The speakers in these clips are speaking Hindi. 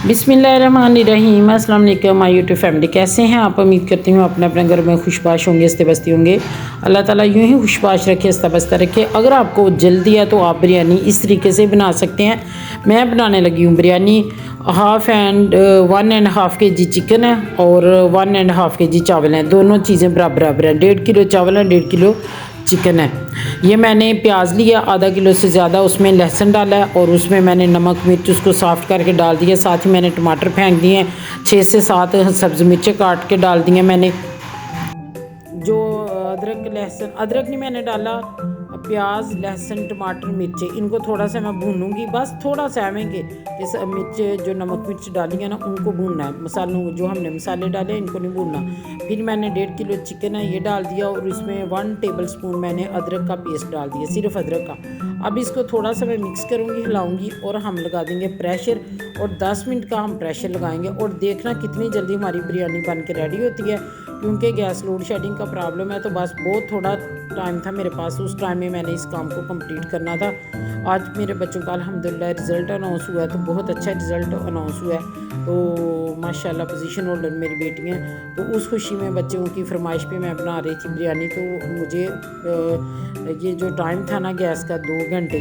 बिस्मिल्लाहिर्रहमानिर्रहीम। अस्सलाम वालेकुम माय यूट्यूब फैमिली, कैसे हैं आप? उम्मीद करती हूँ अपने अपने घर में खुशबाश होंगे, हंसते बसते होंगे। अल्लाह ताला यूँ ही खुशबाश रखे, हंसता बसता रखे। अगर आपको जल्दी है तो आप बिरयानी इस तरीके से बना सकते हैं। मैं बनाने लगी हूँ बिरयानी। 1.5 kg चिकन है और 1.5 kg चावल हैं। दोनों चीज़ें बराबर बराबर हैं। 1.5 किलो चावल है, 1.5 किलो चिकन है। ये मैंने प्याज लिया आधा किलो से ज़्यादा, उसमें लहसुन डाला है और उसमें मैंने नमक मिर्च उसको सॉफ्ट करके डाल दिया। साथ ही मैंने टमाटर फेंक दिए हैं, 6 से 7 सब्ज़ मिर्चें काट के डाल दी हैं मैंने। जो अदरक लहसुन, अदरक नहीं मैंने डाला, प्याज लहसुन टमाटर मिर्चें, इनको थोड़ा सा मैं भूनूंगी, बस थोड़ा सा आवेंगे कि मिर्च जो नमक मिर्च डाली है ना उनको भूनना है। मसालों जो हमने मसाले डाले इनको नहीं भूनना। फिर मैंने 1.5 किलो चिकन है ये डाल दिया और इसमें 1 टेबल स्पून मैंने अदरक का पेस्ट डाल दिया, सिर्फ अदरक का। अब इसको थोड़ा सा मैं मिक्स करूँगी, हिलाऊंगी और हम लगा देंगे प्रेशर और 10 मिनट का हम प्रेशर लगाएंगे। और देखना कितनी जल्दी हमारी बिरयानी बन के रेडी होती है। क्योंकि गैस लोड शेडिंग का प्रॉब्लम है तो बस बहुत थोड़ा टाइम था मेरे पास, उस टाइम में मैंने इस काम को कंप्लीट करना था। आज मेरे बच्चों का अल्हम्दुलिल्लाह रिज़ल्ट अनाउंस हुआ है, तो बहुत अच्छा रिज़ल्ट अनाउंस हुआ है। तो माशाल्लाह पोजीशन होल्डर मेरी बेटी हैं, तो उस खुशी में बच्चों की फरमाइश पे मैं बना रही थी बिरयानी। तो मुझे ये जो टाइम था ना गैस का 2 घंटे,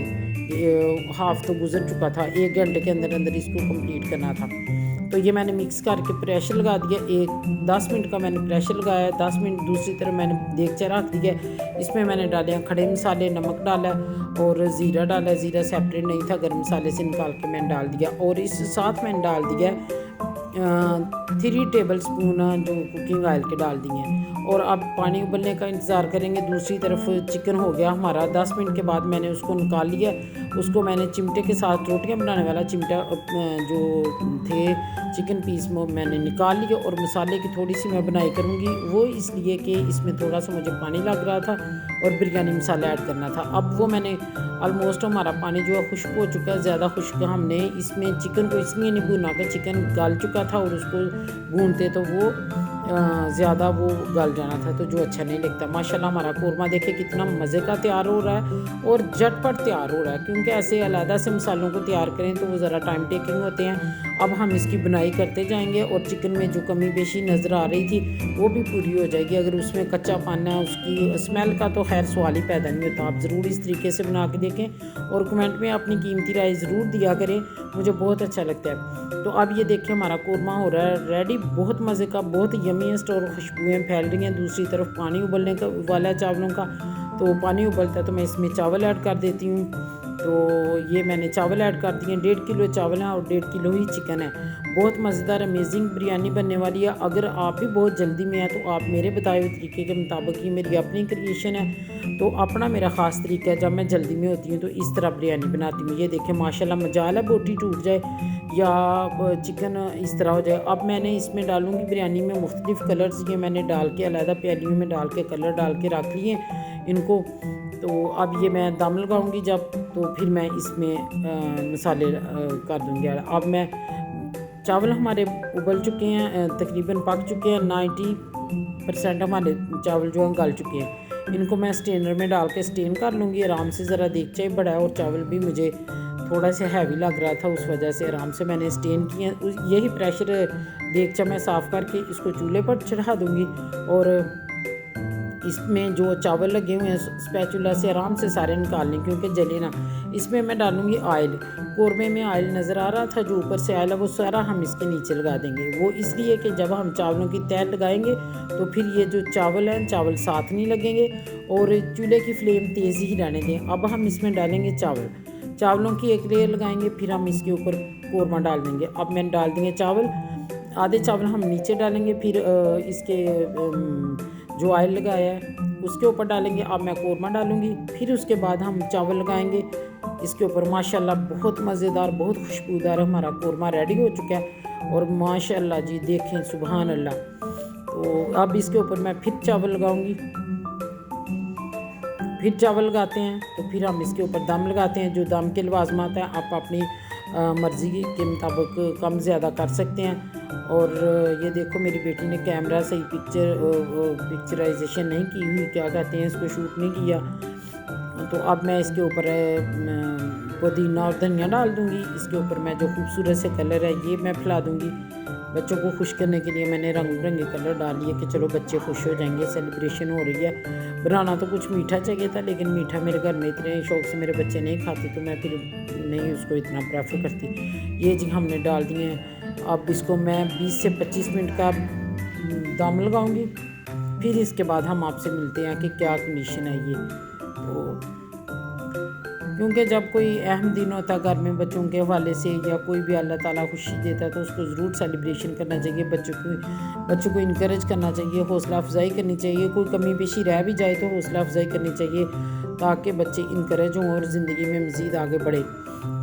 हाफ तो गुजर चुका था, 1 घंटे के अंदर अंदर इसको कंप्लीट करना था। तो ये मैंने मिक्स करके प्रेशर लगा दिया। 10 मिनट का मैंने प्रेशर लगाया। 10 मिनट दूसरी तरफ मैंने देगचा रख दिया। इसमें मैंने डाले हैं खड़े मसाले, नमक डाला और ज़ीरा डाला। ज़ीरा सेपरेट नहीं था, गर्म मसाले से निकाल के मैंने डाल दिया। और इस साथ मैंने डाल दिया 3 टेबल स्पून जो कुकिंग ऑयल के डाल दिए हैं। और अब पानी उबलने का इंतज़ार करेंगे। दूसरी तरफ चिकन हो गया हमारा। 10 मिनट के बाद मैंने उसको निकाल लिया। उसको मैंने चिमटे के साथ, रोटियां बनाने वाला चिमटा जो थे चिकन पीस में मैंने निकाल लिया। और मसाले की थोड़ी सी मैं बनाई करूँगी, वो इसलिए कि इसमें थोड़ा सा मुझे पानी लग रहा था और बिरयानी मसाला ऐड करना था। अब वो मैंने ऑलमोस्ट हमारा पानी जो है खुश्क हो चुका है, ज़्यादा खुश्क हमने इसमें चिकन को इसलिए नहीं भूना कि चिकन गल चुका था और उसको भूनते तो वो ज़्यादा वो गल जाना था, तो जो अच्छा नहीं लगता। माशाल्लाह हमारा कौरमा देखे कितना मज़े का तैयार हो रहा है और झटपट तैयार हो रहा है। क्योंकि ऐसे अलग से मसालों को तैयार करें तो वो ज़रा टाइम टेकिंग होते हैं। अब हम इसकी बुनाई करते जाएंगे और चिकन में जो कमी बेशी नज़र आ रही थी वो भी पूरी हो जाएगी। अगर उसमें कच्चा पाना है, उसकी स्मेल का तो खैर सवाल ही पैदा नहीं होता। आप ज़रूर इस तरीके से बना के देखें और कमेंट में अपनी कीमती राय ज़रूर दिया करें, मुझे बहुत अच्छा लगता है। तो अब ये देखें हमारा कौरमा हो रहा है रेडी, बहुत मज़े का, बहुत यमीएस्ट और खुशबुएँ फैल रही हैं। दूसरी तरफ पानी उबलने का वाला है चावलों का, तो पानी उबलता है तो मैं इसमें चावल ऐड कर देती हूँ। तो ये मैंने चावल ऐड कर दिए। 1.5 किलो चावल हैं और 1.5 किलो ही चिकन है। बहुत मज़ेदार अमेजिंग बिरयानी बनने वाली है। अगर आप भी बहुत जल्दी में है तो आप मेरे बताए हुए तरीके के मुताबिक, ही मेरी अपनी क्रिएशन है तो अपना मेरा ख़ास तरीका है, जब मैं जल्दी में होती हूँ तो इस तरह बिरयानी बनाती हूँ। ये देखें माशाल्लाह मजाल है बोटी टूट जाए या चिकन इस तरह हो जाए। अब मैंने इसमें डालूँगी बिरयानी में मुख्तलिफ़ कलर्स, ये मैंने डाल के अलहदा प्यालियों में डाल के कलर डाल के रख लिए इनको। तो अब ये मैं दम लगाऊंगी जब, तो फिर मैं इसमें मसाले कर दूंगी। अब मैं चावल हमारे उबल चुके हैं, तकरीबन पक चुके हैं। 90% हमारे चावल जो हैं गल चुके हैं। इनको मैं स्टेनर में डाल के स्टेन कर लूँगी आराम से। ज़रा देखचा ही बड़ा है और चावल भी मुझे थोड़ा सा हैवी लग रहा था, उस वजह से आराम से मैंने स्टेन किए। यही प्रेशर देखचा मैं साफ़ करके इसको चूल्हे पर चढ़ा दूँगी। और इसमें जो चावल लगे हुए हैं स्पैचुला से आराम से सारे निकाल लें क्योंकि जले ना। इसमें मैं डालूंगी ऑयल। कौरमे में ऑयल नज़र आ रहा था, जो ऊपर से ऑयल है वो सारा हम इसके नीचे लगा देंगे। वो इसलिए कि जब हम चावलों की तय लगाएंगे तो फिर ये जो चावल हैं चावल साथ नहीं लगेंगे। और चूल्हे की फ्लेम तेज़ ही रहने दें। अब हम इसमें डालेंगे चावल, चावलों की एक लेयर लगाएंगे, फिर हम इसके ऊपर कौरमा डाल देंगे। अब मैंने डाल देंगे चावल, आधे चावल हम नीचे डालेंगे, फिर इसके जो ऑयल लगाया है उसके ऊपर डालेंगे। अब मैं कौरमा डालूँगी, फिर उसके बाद हम चावल लगाएंगे इसके ऊपर। माशाल्लाह बहुत मज़ेदार, बहुत खुशबूदार हमारा कौरमा रेडी हो चुका है। और माशाल्लाह जी देखें सुबहान अल्लाह। तो अब इसके ऊपर मैं फिर चावल लगाऊंगी, फिर चावल लगाते हैं तो फिर हम इसके ऊपर दम लगाते हैं। जो दम के लवाजमात हैं आप अपनी मर्ज़ी के मुताबिक कम ज़्यादा कर सकते हैं। और ये देखो मेरी बेटी ने कैमरा सही पिक्चराइजेशन नहीं की हुई, क्या कहते हैं इसको, शूट नहीं किया। तो अब मैं इसके ऊपर पुदीना और धनिया डाल दूँगी। इसके ऊपर मैं जो खूबसूरत से कलर है ये मैं फैला दूँगी। बच्चों को खुश करने के लिए मैंने रंग बिरंगे कलर डाल लिए कि चलो बच्चे खुश हो जाएंगे, सेलिब्रेशन हो रही है। बनाना तो कुछ मीठा चाहिए था, लेकिन मीठा मेरे घर में इतने शौक से मेरे बच्चे नहीं खाते, तो मैं फिर नहीं उसको इतना प्रेफर करती। ये जी हमने डाल दिए हैं। अब इसको मैं 20 से 25 मिनट का दम लगाऊंगी। फिर इसके बाद हम आपसे मिलते हैं कि क्या कंडीशन है ये। तो क्योंकि जब कोई अहम दिन होता है घर में बच्चों के हवाले से, या कोई भी अल्लाह ताला खुशी देता है, तो उसको ज़रूर सेलिब्रेशन करना चाहिए। बच्चों को इनकरेज करना चाहिए, हौसला अफजाई करनी चाहिए। कोई कमी पेशी रह भी जाए तो हौसला अफजाई करनी चाहिए, ताकि बच्चे इनकरेज हों और ज़िंदगी में मज़ीद आगे बढ़े।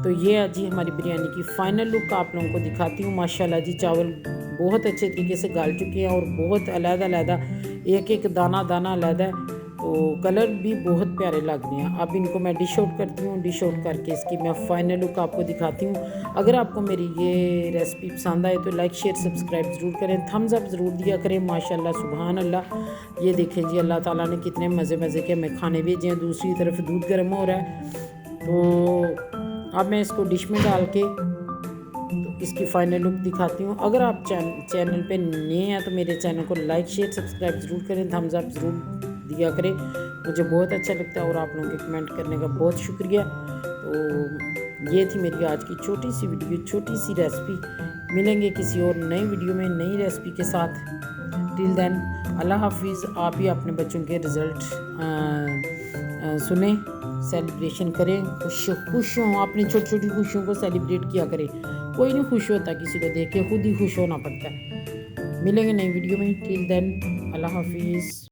तो ये है जी हमारी बिरयानी की फ़ाइनल लुक, आप लोगों को दिखाती हूँ। माशाल्लाह जी चावल बहुत अच्छे तरीके से गाल चुके हैं और बहुत अलग-अलग एक एक दाना दाना अलग है, तो कलर भी बहुत प्यारे लग रहे हैं। अब इनको मैं डिश आउट करती हूँ। डिश आउट करके इसकी मैं फ़ाइनल लुक आपको दिखाती हूँ। अगर आपको मेरी ये रेसिपी पसंद आए तो लाइक शेयर सब्सक्राइब ज़रूर करें, थम्स अप ज़रूर दिया करें। माशाल्लाह सुभान अल्लाह। ये देखें जी अल्लाह ताला ने कितने मज़े मज़े के हमें खाने भेजे हैं। दूसरी तरफ दूध गर्म हो रहा है, तो अब मैं इसको डिश में डाल के तो इसकी फ़ाइनल लुक दिखाती हूँ। अगर आप चैनल पे नए हैं तो मेरे चैनल को लाइक शेयर सब्सक्राइब ज़रूर करें, थम्स अप ज़रूर दिया करें, मुझे बहुत अच्छा लगता है। और आप लोगों के कमेंट करने का बहुत शुक्रिया। तो ये थी मेरी आज की छोटी सी वीडियो, छोटी सी रेसिपी। मिलेंगे किसी और नई वीडियो में नई रेसिपी के साथ। टिल देन अल्लाह हाफिज़। आप ही अपने बच्चों के रिज़ल्ट सुने, सेलिब्रेशन करें, खुश हों, अपनी छोटी छोटी खुशियों को सेलिब्रेट किया करें। कोई नहीं खुश होता किसी को देख के, खुद ही खुश होना पड़ता है। मिलेंगे नई वीडियो में। टिल देन अल्लाह हाफिज़।